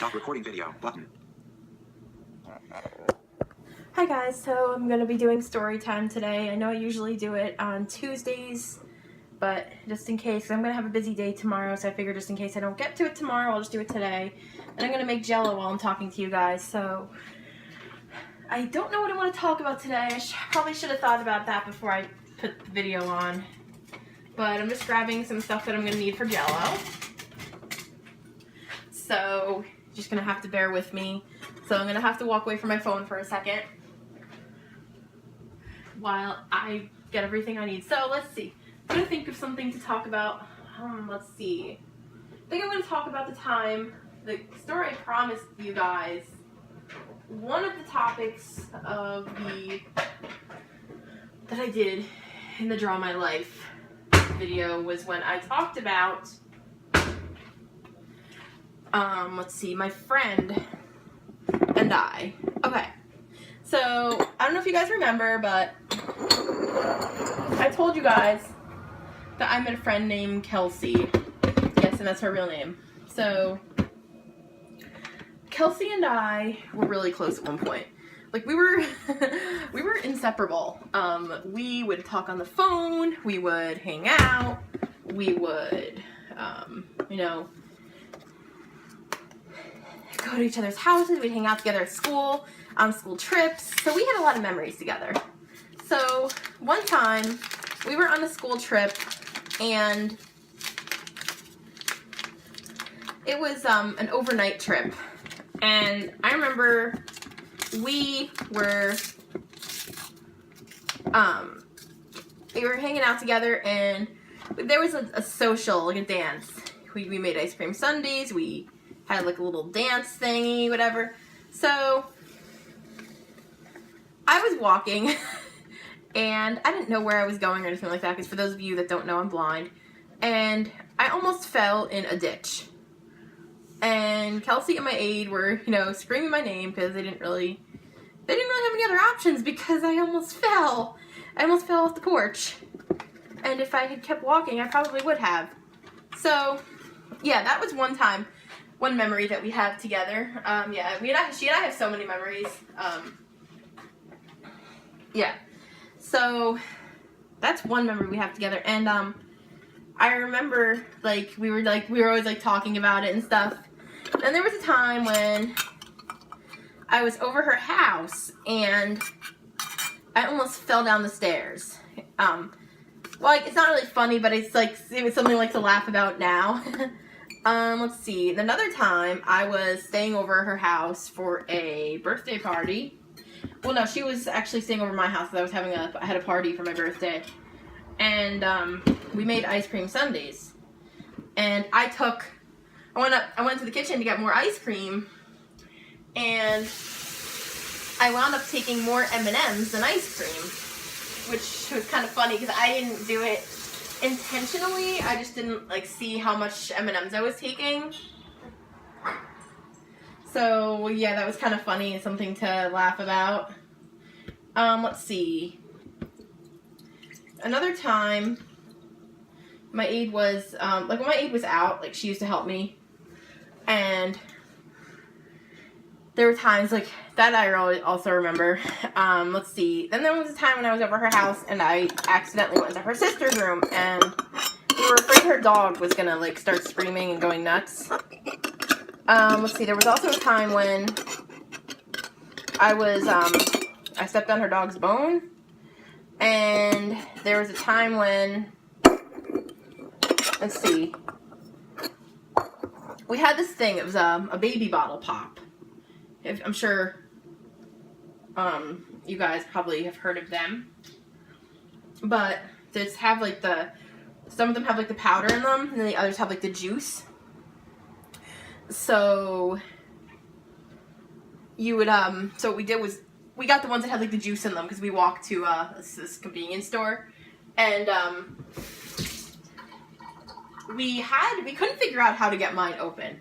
Stop recording video button. Hi guys, so I'm going to be doing story time today. I know I usually do it on Tuesdays, but just in case, I'm going to have a busy day tomorrow, so I figure just in case I don't get to it tomorrow, I'll just do it today. And I'm going to make Jell-O while I'm talking to you guys, so I don't know what I want to talk about today. I probably should have thought about that before I put the video on. But I'm just grabbing some stuff that I'm going to need for Jell-O. So, just going to have to bear with me. So I'm going to have to walk away from my phone for a second while I get everything I need. So let's see. I'm going to think of something to talk about. Let's see. I think I'm going to talk about the time, the story I promised you guys. One of the topics of that I did in the Draw My Life video was when I talked about, let's see, my friend and I. Okay. So, I don't know if you guys remember, but I told you guys that I met a friend named Kelsey. Yes, and that's her real name. So, Kelsey and I were really close at one point. Like, we were inseparable. We would talk on the phone, we would hang out, we would, you know, go to each other's houses, we'd hang out together at school, on school trips, so we had a lot of memories together. So, one time, we were on a school trip, and it was an overnight trip, and I remember we were hanging out together, and there was a social, like a dance. We made ice cream sundaes, we had like a little dance thingy, whatever. So, I was walking, and I didn't know where I was going or anything like that, because for those of you that don't know, I'm blind, and I almost fell in a ditch. And Kelsey and my aide were, you know, screaming my name, because they didn't really have any other options, because I almost fell. I almost fell off the porch. And if I had kept walking, I probably would have. So, yeah, that was one time. One memory that we have together. Yeah, she and I have so many memories. Yeah. So, that's one memory we have together. And, I remember, like, we were always, like, talking about it and stuff. And there was a time when I was over her house, and I almost fell down the stairs. Well, it's not really funny, but it was something like to laugh about now. Let's see. Another time, I was staying over at her house for a birthday party. Well, no, she was actually staying over my house, because I had a party for my birthday. And, we made ice cream sundaes. And I went to the kitchen to get more ice cream, and I wound up taking more M&Ms than ice cream, which was kind of funny, because I didn't do it intentionally. I just didn't, like, see how much M&Ms I was taking. So, yeah, that was kind of funny and something to laugh about. Let's see. Another time, my aide was, when my aide was out, like, she used to help me, and there were times, like, that I also remember. Let's see. Then there was a time when I was over her house, and I accidentally went to her sister's room, and we were afraid her dog was gonna, like, start screaming and going nuts. Let's see. There was also a time when I stepped on her dog's bone, and there was a time when, let's see, we had this thing. It was a baby bottle pop. I'm sure you guys probably have heard of them. But they just have like some of them have like the powder in them, and then the others have like the juice. So you would so what we did was we got the ones that had like the juice in them, because we walked to this convenience store, and we couldn't figure out how to get mine open.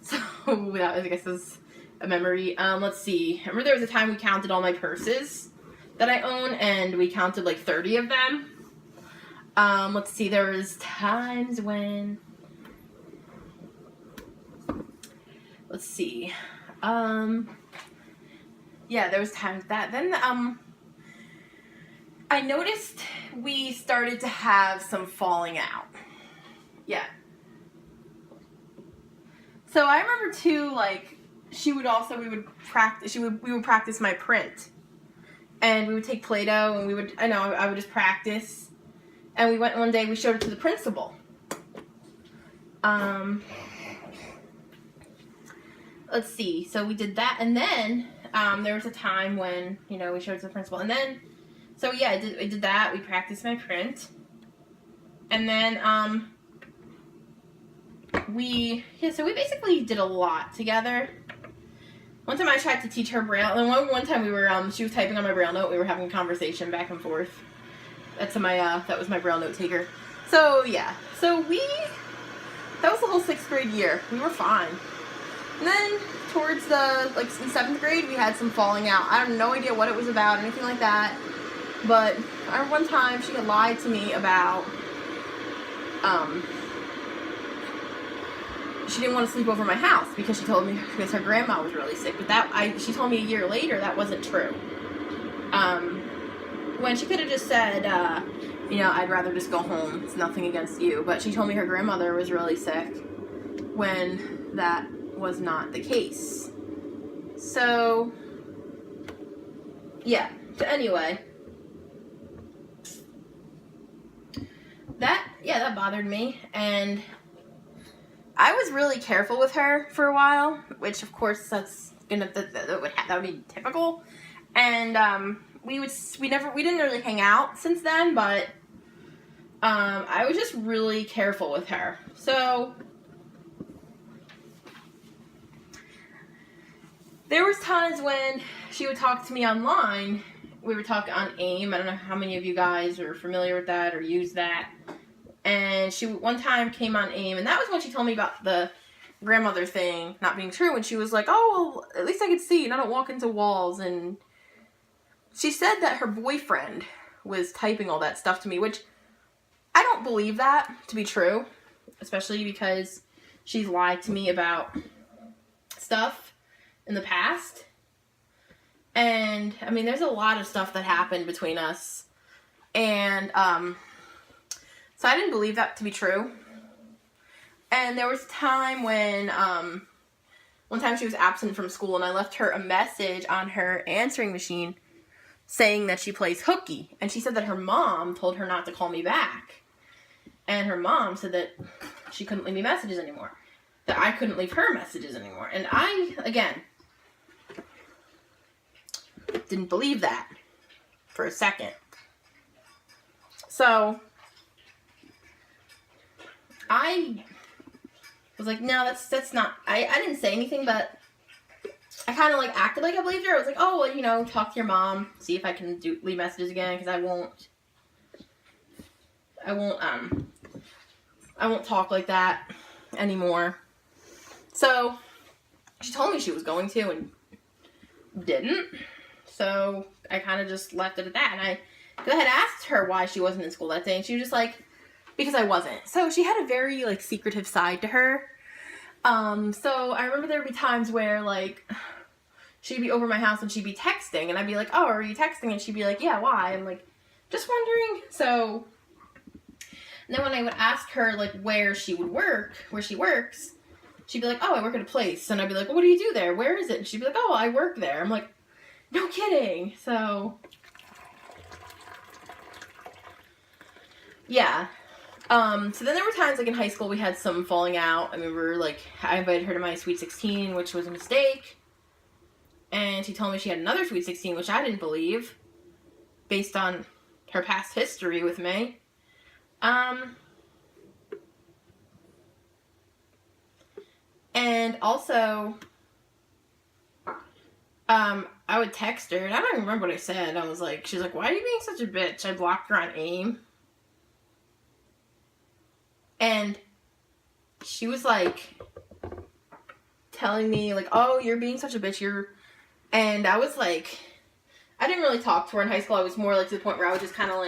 So that was, I guess, was a memory. Let's see. I remember there was a time we counted all my purses that I own, and we counted like 30 of them. Let's see. There was times when let's see. Yeah, there was times that. Then, I noticed we started to have some falling out. Yeah. So I remember too, like, we would practice my print. And we would take Play-Doh and I would just practice. And we went one day, we showed it to the principal. Let's see. So we did that, and then there was a time when, we showed it to the principal. And then, so yeah, I did that. We practiced my print. And then, we basically did a lot together. One time I tried to teach her Braille, and one time she was typing on my Braille note. We were having a conversation back and forth. That was my Braille note taker. So yeah, that was the whole 6th grade year. We were fine. And then towards in 7th grade, we had some falling out. I have no idea what it was about, anything like that. But I remember one time she had lied to me about, she didn't want to sleep over my house because she told me because her grandma was really sick. But she told me a year later that wasn't true. When she could have just said, I'd rather just go home. It's nothing against you. But she told me her grandmother was really sick when that was not the case. So, yeah. So anyway, that bothered me, and I was really careful with her for a while, which of course that would be typical. And we didn't really hang out since then, but I was just really careful with her. So there was times when she would talk to me online. We would talk on AIM. I don't know how many of you guys are familiar with that or use that. And she one time came on AIM, and that was when she told me about the grandmother thing not being true. And she was like, "Oh, well, at least I could see, and I don't walk into walls." And she said that her boyfriend was typing all that stuff to me, which I don't believe that to be true, especially because she's lied to me about stuff in the past. And, I mean, there's a lot of stuff that happened between us. And, so I didn't believe that to be true. And there was a time when, one time she was absent from school, and I left her a message on her answering machine saying that she plays hooky. And she said that her mom told her not to call me back. And her mom said that she couldn't leave me messages anymore. That I couldn't leave her messages anymore. And I, again, didn't believe that for a second. So I was like, no, that's not, I didn't say anything, but I kind of acted like I believed her. I was like, oh, well, talk to your mom, see if I can leave messages again, because I won't talk like that anymore. So she told me she was going to and didn't. So I kind of just left it at that. And I had asked her why she wasn't in school that day, and she was just like, because I wasn't. So she had a very secretive side to her. So I remember there would be times where she'd be over my house and she'd be texting, and I'd be like, oh, are you texting? And she'd be like, yeah, why? I'm like, just wondering. So and then when I would ask her where she works, she'd be like, oh, I work at a place. And I'd be like, well, what do you do there? Where is it? And she'd be like, oh, I work there. I'm like, no kidding. So yeah. So then there were times in high school we had some falling out. I remember I invited her to my Sweet 16, which was a mistake. And she told me she had another Sweet 16, which I didn't believe, based on her past history with me. And also, I would text her, and I don't even remember what I said. I was like, she's like, why are you being such a bitch? I blocked her on AIM. And she was telling me oh, you're being such a bitch, and I was I didn't really talk to her in high school. I was more to the point where I was just kind of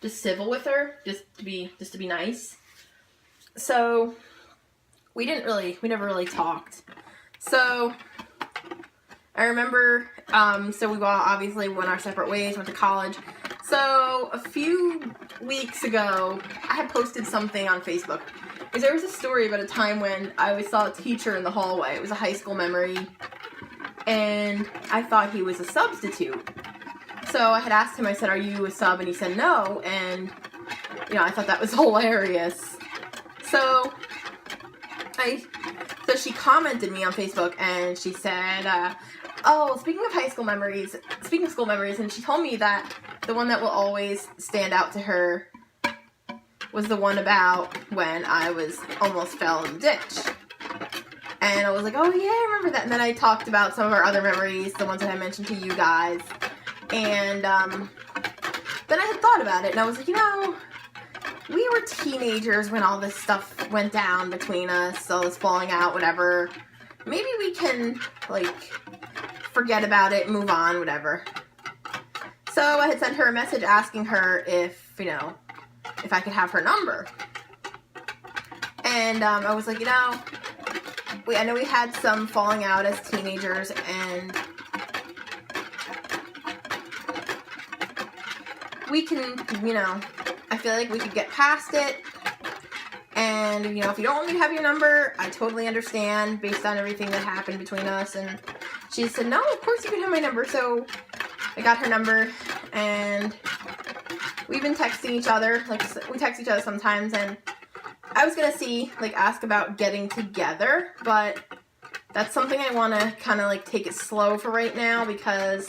just civil with her, just to be nice. So we never really talked. So I remember, so we all obviously went our separate ways, went to college. So a few weeks ago, I had posted something on Facebook. Because there was a story about a time when I saw a teacher in the hallway. It was a high school memory. And I thought he was a substitute. So I had asked him, I said, "Are you a sub?" And he said no. And, you know, I thought that was hilarious. So she commented me on Facebook and she said, oh, speaking of school memories, and she told me that the one that will always stand out to her was the one about when I almost fell in the ditch. And I was like, oh yeah, I remember that. And then I talked about some of our other memories, the ones that I mentioned to you guys. And then I had thought about it and I was like, you know, we were teenagers when all this stuff went down between us, all this falling out, whatever. Maybe we can, like, forget about it, move on, whatever. So I had sent her a message asking her if, you know, if I could have her number. And I was like, you know, I know we had some falling out as teenagers, and we can, you know, I feel like we could get past it. And, you know, if you don't want me to have your number, I totally understand based on everything that happened between us. And she said, no, of course you can have my number. So I got her number, and we've been texting each other. Like, we text each other sometimes, and I was going to ask about getting together, but that's something I want to kind of, like, take it slow for right now because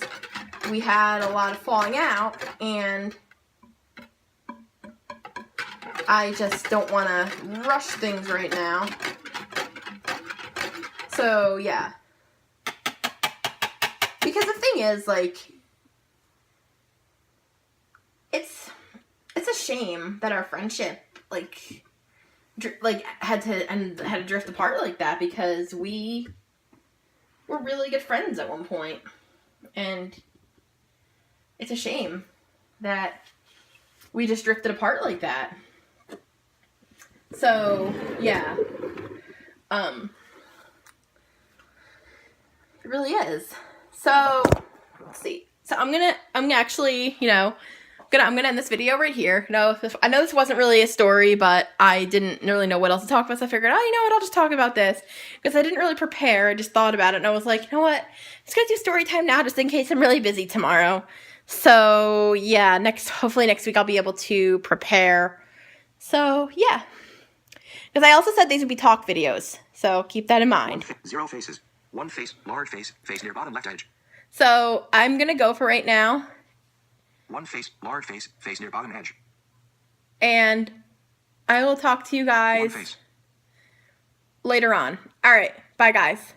we had a lot of falling out, and I just don't want to rush things right now. So, yeah. Because the thing is, like, it's a shame that our friendship, had to drift apart like that, because we were really good friends at one point. And it's a shame that we just drifted apart like that. So, yeah. It really is. So, let's see. So I'm gonna actually, you know, I'm gonna end this video right here. I know this wasn't really a story, but I didn't really know what else to talk about, so I figured, oh, you know what, I'll just talk about this. Because I didn't really prepare, I just thought about it, and I was like, you know what, I'm just gonna do story time now, just in case I'm really busy tomorrow. So, yeah, hopefully next week I'll be able to prepare. So, yeah. Because I also said these would be talk videos, so keep that in mind. 0 faces. 1 face, large face near bottom left edge. So, I'm gonna go for right now. 1 face, large face near bottom edge. And I will talk to you guys later on. Alright, bye guys.